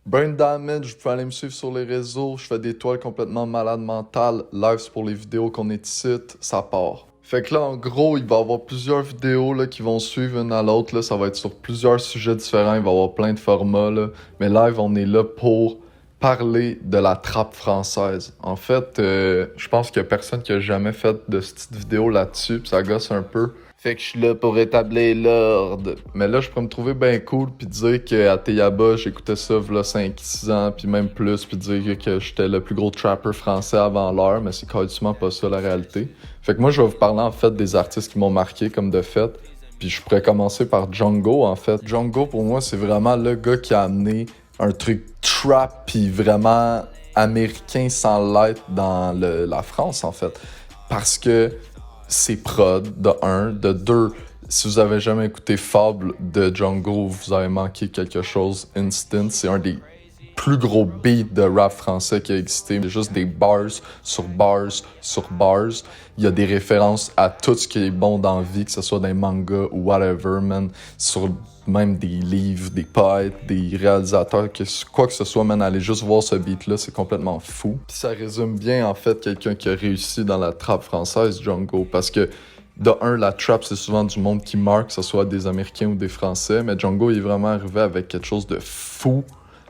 Brain Damage, vous pouvez aller me suivre sur les réseaux. Je fais des toiles complètement malades mentales. Lives pour les vidéos qu'on est ici, ça part. Fait que là, en gros, il va y avoir plusieurs vidéos là, qui vont suivre une à l'autre. Là. Ça va être sur plusieurs sujets différents. Il va y avoir plein de formats. Là. Mais live, on est là pour parler de la trappe française. En fait, je pense qu'il y a personne qui a jamais fait de cette vidéo là-dessus. Pis ça gosse un peu. Fait que je suis là pour établir l'ordre. Mais là, je pourrais me trouver bien cool puis dire qu'à Teyaba, j'écoutais ça v'là 5-6 ans, puis même plus, puis dire que j'étais le plus gros trapper français avant l'heure, mais c'est carrément pas ça la réalité. Fait que moi, je vais vous parler en fait des artistes qui m'ont marqué comme de fait. Puis je pourrais commencer par Django en fait. Django pour moi, c'est vraiment le gars qui a amené un truc trap puis vraiment américain sans l'être dans la France en fait. Parce que c'est prod, de un. De deux, si vous avez jamais écouté Fable de Django, vous avez manqué quelque chose instant. C'est un des plus gros beats de rap français qui a existé. Il y a juste des bars sur bars sur bars. Il y a des références à tout ce qui est bon dans la vie, que ce soit dans les mangas ou whatever, man. Sur même des livres, des poètes, des réalisateurs, quoi que ce soit, man. Allez juste voir ce beat-là, c'est complètement fou. Puis ça résume bien, en fait, quelqu'un qui a réussi dans la trappe française, Django, parce que de un, la trap, c'est souvent du monde qui meurt, que ce soit des Américains ou des Français, mais Django il est vraiment arrivé avec quelque chose de fou.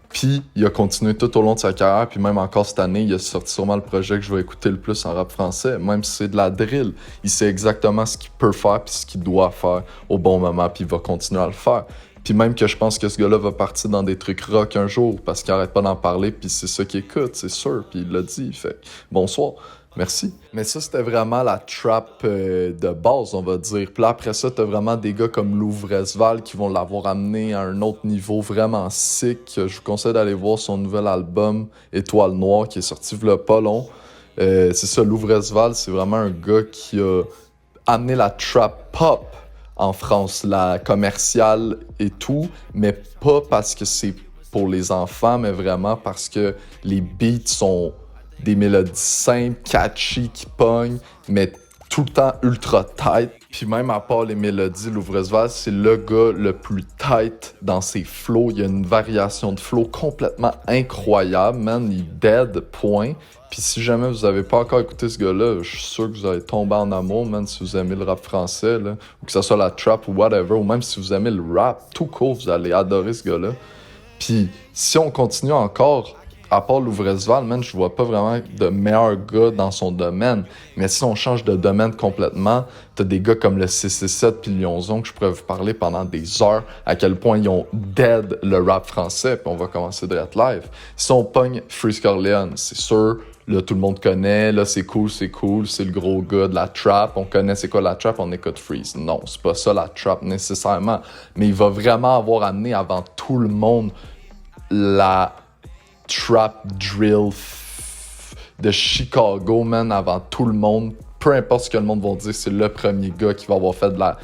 Puis il a continué tout au long de sa carrière, puis même encore cette année, il a sorti sûrement le projet que je vais écouter le plus en rap français, même si c'est de la drill. Il sait exactement ce qu'il peut faire puis ce qu'il doit faire au bon moment, puis il va continuer à le faire. Puis même que je pense que ce gars-là va partir dans des trucs rock un jour, parce qu'il arrête pas d'en parler, puis c'est ça qu'il écoute, c'est sûr, puis il l'a dit, fait bonsoir. Merci. Mais ça, c'était vraiment la trap de base, on va dire. Puis là, après ça, t'as vraiment des gars comme Louvresval qui vont l'avoir amené à un autre niveau vraiment sick. Je vous conseille d'aller voir son nouvel album Étoile Noire qui est sorti v'là pas long. C'est ça, Louvresval, c'est vraiment un gars qui a amené la trap pop en France, la commerciale et tout, mais pas parce que c'est pour les enfants, mais vraiment parce que les beats sont des mélodies simples, catchy, qui pognent, mais tout le temps ultra tight. Puis même à part les mélodies, Louvresval, c'est le gars le plus tight dans ses flows. Il y a une variation de flow complètement incroyable, man. Il dead, point. Puis si jamais vous avez pas encore écouté ce gars-là, je suis sûr que vous allez tomber en amour, man, si vous aimez le rap français, là. Ou que ce soit la trap ou whatever, ou même si vous aimez le rap, tout court, vous allez adorer ce gars-là. Puis si on continue encore, à part Louvresval, man, je vois pas vraiment de meilleur gars dans son domaine. Mais si on change de domaine complètement, t'as des gars comme le 667 puis Lyonzon que je pourrais vous parler pendant des heures à quel point ils ont dead le rap français. Puis on va commencer de être live. Si on pogne Freeze Corleone, c'est sûr, là tout le monde connaît, là c'est cool, c'est le gros gars de la trap. On connaît c'est quoi la trap, on écoute Freeze. Non, c'est pas ça la trap nécessairement. Mais il va vraiment avoir amené avant tout le monde la trap drill de Chicago, man, avant tout le monde. Peu importe ce que le monde va dire, c'est le premier gars qui va avoir fait de la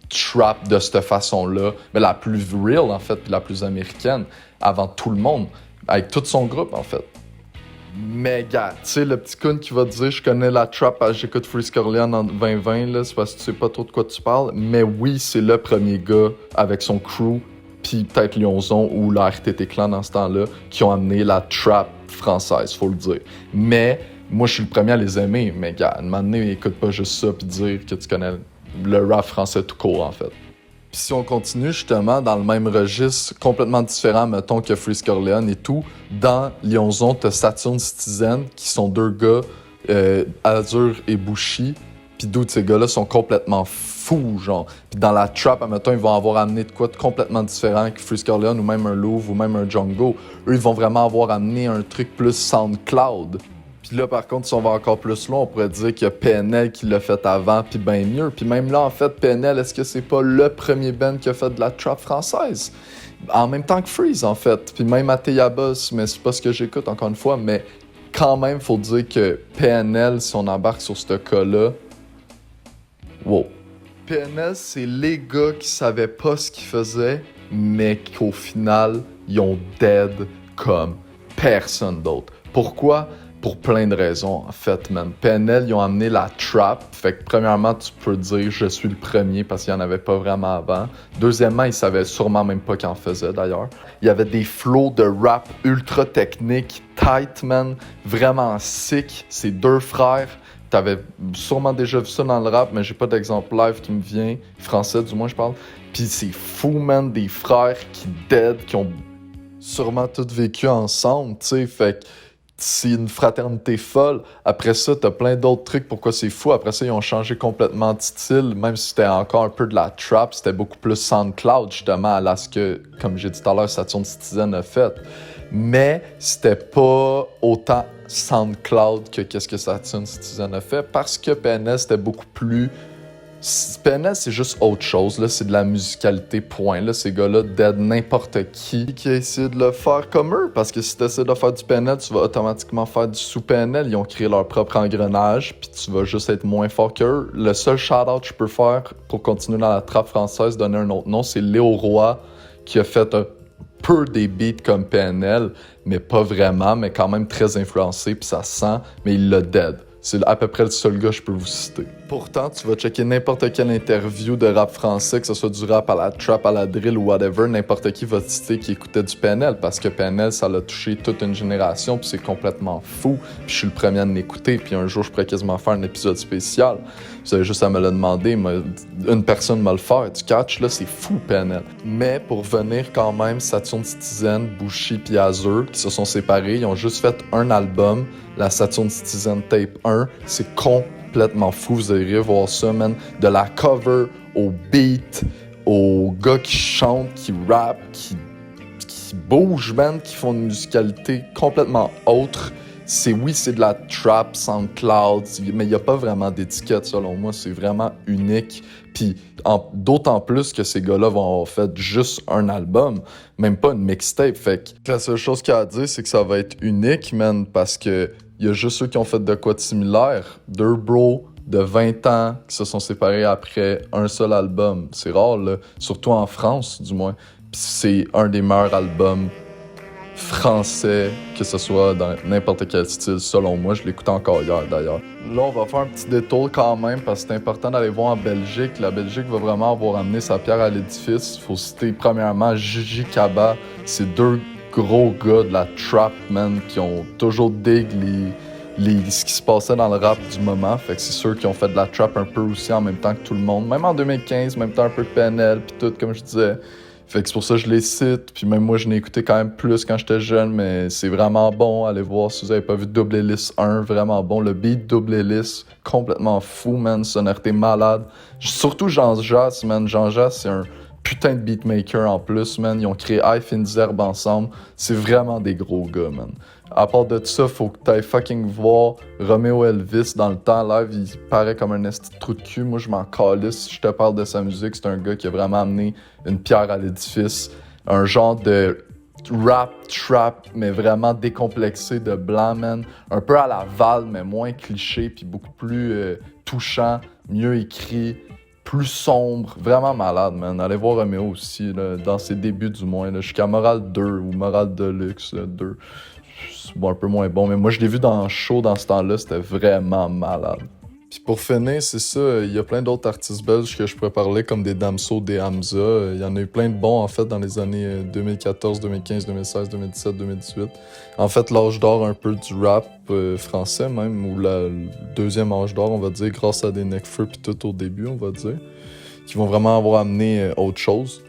trap de cette façon-là, mais la plus real, en fait, puis la plus américaine, avant tout le monde, avec tout son groupe, en fait. Mais gars, tu sais, le petit con qui va te dire « Je connais la trap, j'écoute Freeze Corleone en 2020 », là, c'est parce que tu sais pas trop de quoi tu parles. Mais oui, c'est le premier gars avec son crew puis peut-être Lyonzon ou la RTT Clan dans ce temps-là, qui ont amené la trap française, faut le dire. Mais moi, je suis le premier à les aimer, mais gars, à un moment donné, écoute pas juste ça puis dire que tu connais le rap français tout court, en fait. Puis si on continue justement dans le même registre, complètement différent, mettons, que Freeze Corleone et tout, dans Lyonzon, t'as Saturn Citizen, qui sont deux gars, Azur et Bushi, pis d'où ces gars-là sont complètement fous, genre. Pis dans la trap, admettons, ils vont avoir amené de quoi de complètement différent que Freeze Corleone ou même un Louvre ou même un Django. Eux, ils vont vraiment avoir amené un truc plus SoundCloud. Puis là, par contre, si on va encore plus loin, on pourrait dire qu'il y a PNL qui l'a fait avant, puis bien mieux. Puis même là, en fait, PNL, est-ce que c'est pas le premier band qui a fait de la trap française? En même temps que Freeze, en fait. Puis même Ateya Boss, mais c'est pas ce que j'écoute, encore une fois. Mais quand même, faut dire que PNL, si on embarque sur ce cas-là, wow. PNL, c'est les gars qui savaient pas ce qu'ils faisaient, mais qu'au final, ils ont dead comme personne d'autre. Pourquoi? pour plein de raisons, en fait, man. PNL, ils ont amené la trap. Fait que, premièrement, tu peux dire « je suis le premier » parce qu'il n'y en avait pas vraiment avant. Deuxièmement, ils savaient sûrement même pas qu'ils en faisaient, d'ailleurs. Il y avait des flows de rap ultra techniques, tight, man, vraiment sick. Ces deux frères, t'avais sûrement déjà vu ça dans le rap, mais j'ai pas d'exemple live qui me vient. Français, du moins, je parle. Puis c'est fou, man, des frères qui dead, qui ont sûrement tous vécu ensemble, tu sais. Fait que c'est une fraternité folle. Après ça, t'as plein d'autres trucs pourquoi c'est fou. Après ça, ils ont changé complètement de style, même si c'était encore un peu de la trap, c'était beaucoup plus SoundCloud, justement, à ce que, comme j'ai dit tout à l'heure, Saturn Citizen a fait. Mais c'était pas autant SoundCloud que qu'est-ce que Saturn Citizen a fait, parce que PNL, c'était beaucoup plus... PNL, c'est juste autre chose, là, c'est de la musicalité, point. Là, ces gars-là dead n'importe qui a essayé de le faire comme eux, parce que si tu essaies de faire du PNL, tu vas automatiquement faire du sous-PNL. Ils ont créé leur propre engrenage, puis tu vas juste être moins fort qu'eux. Le seul shout-out que je peux faire pour continuer dans la trappe française, donner un autre nom, c'est Léo Roy, qui a fait un peu des beats comme PNL, mais pas vraiment, mais quand même très influencé, puis ça se sent, mais il l'a dead. C'est à peu près le seul gars que je peux vous citer. Pourtant, tu vas checker n'importe quelle interview de rap français, que ce soit du rap à la trap, à la drill ou whatever, n'importe qui va te citer qui écoutait du PNL, parce que PNL, ça l'a touché toute une génération, puis c'est complètement fou. Puis je suis le premier à l'écouter, puis un jour, je pourrais quasiment faire un épisode spécial. Vous avez juste à me le demander, une personne m'a le fait. Du catch, là, c'est fou, PNL. Mais pour venir quand même, Saturn Citizen, Bushi puis Azur, qui se sont séparés, ils ont juste fait un album, la Saturn Citizen Tape 1. C'est complètement fou, vous allez voir ça, man. De la cover au beat, aux gars qui chantent, qui rappent, qui bougent, man, qui font une musicalité complètement autre. C'est de la trap, SoundCloud, mais il n'y a pas vraiment d'étiquette, selon moi. C'est vraiment unique. Puis d'autant plus que ces gars-là vont avoir fait juste un album, même pas une mixtape. Fait que la seule chose qu'il y a à dire, c'est que ça va être unique, man, parce que il y a juste ceux qui ont fait de quoi de similaire. Deux bros de 20 ans qui se sont séparés après un seul album. C'est rare, là. Surtout en France, du moins. Puis c'est un des meilleurs albums français, que ce soit dans n'importe quel style, selon moi. Je l'écoute encore hier, d'ailleurs. Là, on va faire un petit détour quand même, parce que c'est important d'aller voir en Belgique. La Belgique va vraiment avoir amené sa pierre à l'édifice. Il faut citer premièrement Gigi Kaba. C'est deux gros gars de la trap, man, qui ont toujours dig ce qui se passait dans le rap du moment. Fait que c'est ceux qui ont fait de la trap un peu aussi en même temps que tout le monde. Même en 2015, même temps un peu de PNL, puis tout, comme je disais. Fait que c'est pour ça que je les cite. Puis même moi, je l'ai écouté quand même plus quand j'étais jeune, mais c'est vraiment bon. Allez voir si vous avez pas vu Double Hélice 1, vraiment bon. Le beat Double Hélice, complètement fou, man. Sonorité malade. Surtout Jean Jass, man. Jean Jass, c'est un putain de beatmaker en plus, man. Ils ont créé High Finzerbe ensemble. C'est vraiment des gros gars, man. À part de ça, faut que t'ailles fucking voir Romeo Elvis dans le temps. Live, il paraît comme un esti de trou de cul. Moi, je m'en calisse. Si je te parle de sa musique, c'est un gars qui a vraiment amené une pierre à l'édifice. Un genre de rap, trap, mais vraiment décomplexé de blanc, man. Un peu à la Val, mais moins cliché, puis beaucoup plus touchant, mieux écrit, plus sombre. Vraiment malade, man. Allez voir Romeo aussi, là, dans ses débuts du moins. Là. Jusqu'à Moral 2 ou Moral Deluxe là, 2. Bon, un peu moins bon, mais moi je l'ai vu dans le show dans ce temps-là, c'était vraiment malade. Puis pour finir, c'est ça, il y a plein d'autres artistes belges que je pourrais parler, comme des Damso, des Hamza. Il y en a eu plein de bons, en fait, dans les années 2014, 2015, 2016, 2017, 2018. En fait, l'âge d'or un peu du rap français même, ou le deuxième âge d'or, on va dire, grâce à des Nekfeu puis tout au début, on va dire, qui vont vraiment avoir amené autre chose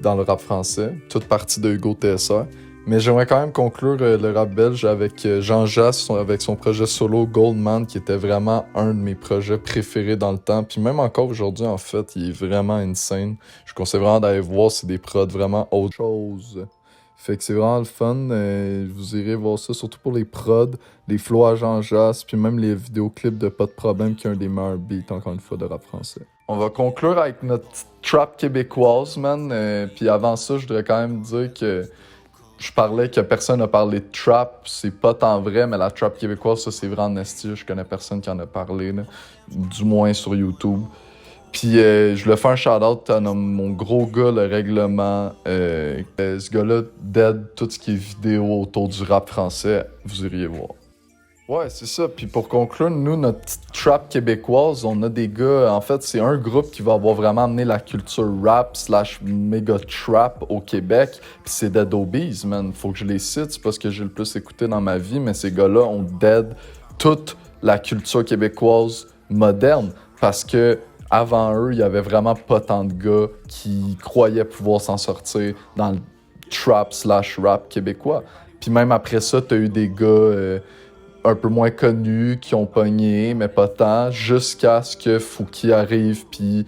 dans le rap français, toute partie de Hugo TSR. Mais j'aimerais quand même conclure le rap belge avec Jean Jass, avec son projet solo Goldman, qui était vraiment un de mes projets préférés dans le temps. Puis même encore aujourd'hui, en fait, il est vraiment insane. Je conseille vraiment d'aller voir, c'est des prods vraiment autre chose. Fait que c'est vraiment le fun. Vous irez voir ça, surtout pour les prods, les flows à Jean Jass, puis même les vidéoclips de Pas de problème, qui est un des meilleurs beats, encore une fois, de rap français. On va conclure avec notre trap québécoise, man. Puis avant ça, je voudrais quand même dire que je parlais que personne n'a parlé de trap, c'est pas tant vrai, mais la trap québécoise, ça c'est vraiment nasty. Je connais personne qui en a parlé, là, du moins sur YouTube. Puis je voulais faire un shout-out à mon gros gars, le règlement. Ce gars-là dead tout ce qui est vidéo autour du rap français, vous iriez voir. Ouais, c'est ça. Puis pour conclure, nous, notre petite trap québécoise, on a des gars. En fait, c'est un groupe qui va avoir vraiment amené la culture rap slash méga trap au Québec. Puis c'est Dead Obies, man. Faut que je les cite, c'est pas ce que j'ai le plus écouté dans ma vie, mais ces gars-là ont dead toute la culture québécoise moderne. Parce que avant eux, il y avait vraiment pas tant de gars qui croyaient pouvoir s'en sortir dans le trap slash rap québécois. Puis même après ça, t'as eu des gars un peu moins connus qui ont pogné, mais pas tant, jusqu'à ce que Fouki arrive puis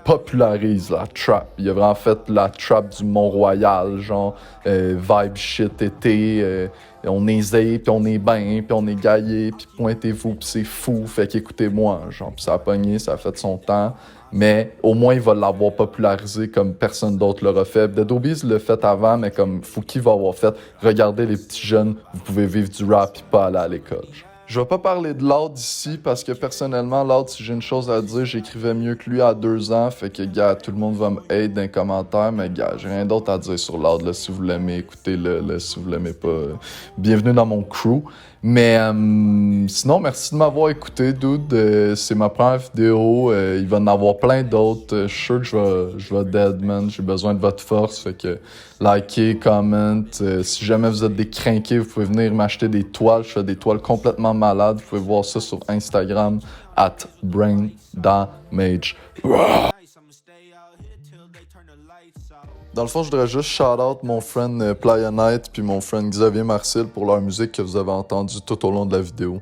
popularise la trap. Il a vraiment fait la trap du Mont-Royal, genre vibe shit été, on est zé, puis on est bien, puis on est gaillé, puis pointez-vous, puis c'est fou, fait qu'écoutez-moi, genre, puis ça a pogné, ça a fait son temps, mais au moins il va l'avoir popularisé comme personne d'autre l'aura fait. Dead Obies l'a fait avant, mais comme Fouki va avoir fait, regardez les petits jeunes, vous pouvez vivre du rap et pas aller à l'école. Je vais pas parler de Loud ici parce que personnellement, Loud, si j'ai une chose à dire, j'écrivais mieux que lui à 2 ans. Fait que, gars, tout le monde va me hate dans les commentaires. Mais, gars, j'ai rien d'autre à dire sur Loud. Là, si vous l'aimez, écoutez-le. Là, si vous l'aimez pas, bienvenue dans mon crew. Mais sinon, merci de m'avoir écouté, dude. C'est ma première vidéo. Il va en avoir plein d'autres. Je suis sûr que je vais dead, man. J'ai besoin de votre force. Fait que likez, comment. Si jamais vous êtes des crinqués, vous pouvez venir m'acheter des toiles. Je fais des toiles complètement malades. Vous pouvez voir ça sur Instagram @braindamage. Dans le fond, je voudrais juste shout-out mon friend Playa Knight puis mon friend Xavier Marcel pour leur musique que vous avez entendue tout au long de la vidéo.